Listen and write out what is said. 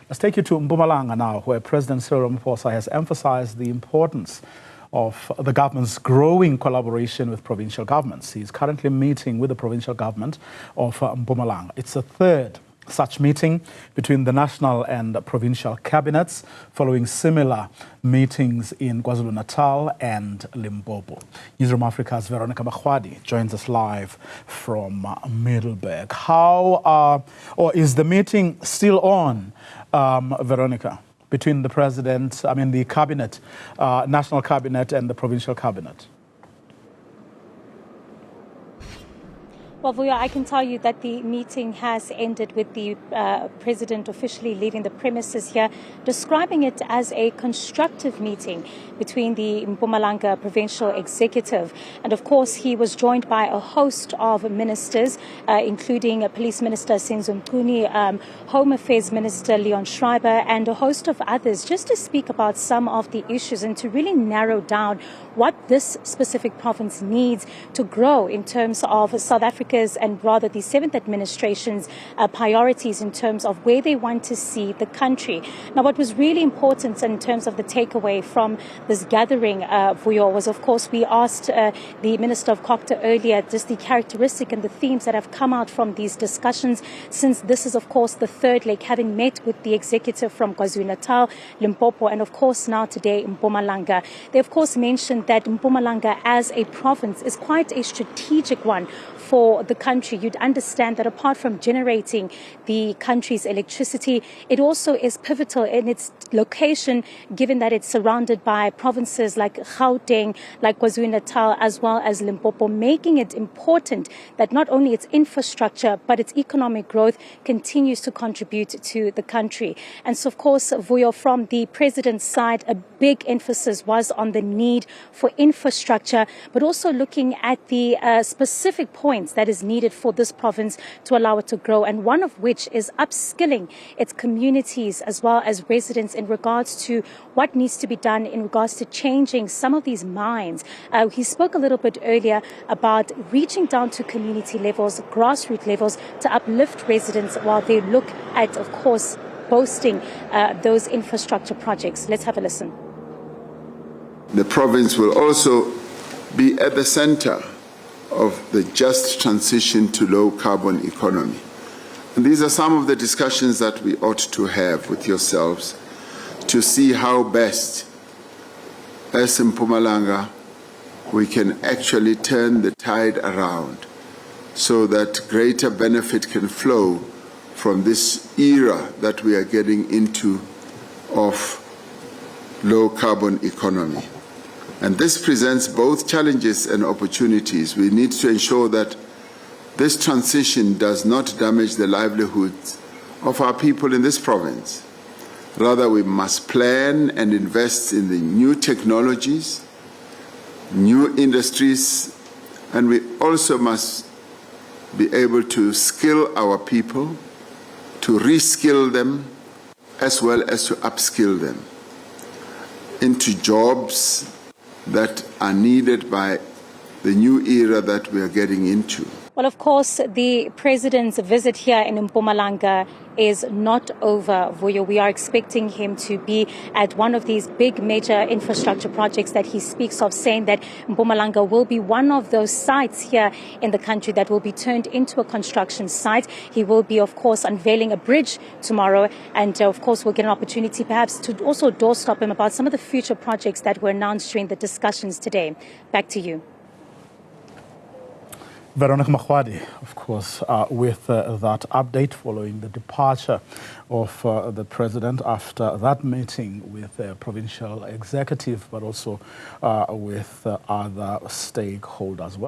Let's take you to Mpumalanga now, where President Cyril Ramaphosa has emphasized the importance of the government's growing collaboration with provincial governments. He's currently meeting with the provincial government of Mpumalanga. It's the third such meeting between the national and provincial cabinets, following similar meetings in KwaZulu-Natal and Limpopo. Newzroom Afrika's Veronica Makhoali joins us live from Middelburg. Or is the meeting still on, Veronica, between the the cabinet, national cabinet and the provincial cabinet? Well, Vuyo, I can tell you that the meeting has ended with the president officially leaving the premises here, describing it as a constructive meeting between the Mpumalanga provincial executive. And of course, he was joined by a host of ministers, including Police Minister Senzo Mchunu, Home Affairs Minister Leon Schreiber, and a host of others, just to speak about some of the issues and to really narrow down what this specific province needs to grow in terms of South Africa's and rather the 7th administration's priorities in terms of where they want to see the country. Now, what was really important in terms of the takeaway from this gathering, Vuyo, was, of course, we asked the Minister of Cocta earlier just the characteristic and the themes that have come out from these discussions, since this is, of course, the third leg, having met with the executive from KwaZulu-Natal, Limpopo, and, of course, now today Mpumalanga. They, of course, mentioned that Mpumalanga as a province is quite a strategic one for the country. You'd understand that apart from generating the country's electricity, it also is pivotal in its location, given that it's surrounded by provinces like Gauteng, like KwaZulu-Natal, as well as Limpopo, making it important that not only its infrastructure, but its economic growth continues to contribute to the country. And so, of course, Vuyo, from the president's side, a big emphasis was on the need for infrastructure, but also looking at the specific points that is needed for this province to allow it to grow, and one of which is upskilling its communities as well as residents in regards to what needs to be done in regards to changing some of these minds. He spoke a little bit earlier about reaching down to community levels, grassroots levels, to uplift residents while they look at, of course, boasting those infrastructure projects. Let's have a listen. The province will also be at the center of the just transition to low-carbon economy. And these are some of the discussions that we ought to have with yourselves to see how best, as in Mpumalanga, we can actually turn the tide around so that greater benefit can flow from this era that we are getting into of low-carbon economy. And this presents both challenges and opportunities. We need to ensure that this transition does not damage the livelihoods of our people in this province. Rather, we must plan and invest in the new technologies, new industries, and we also must be able to skill our people, to reskill them, as well as to upskill them into jobs that are needed by the new era that we are getting into. Well, of course, the president's visit here in Mpumalanga is not over, Vuyo. We are expecting him to be at one of these big major infrastructure projects that he speaks of, saying that Mpumalanga will be one of those sites here in the country that will be turned into a construction site. He will be, of course, unveiling a bridge tomorrow, and of course we'll get an opportunity perhaps to also doorstop him about some of the future projects that were announced during the discussions today. Back to you. Veronica Makhoali, of course, with that update following the departure of the president after that meeting with the provincial executive, but also with other stakeholders.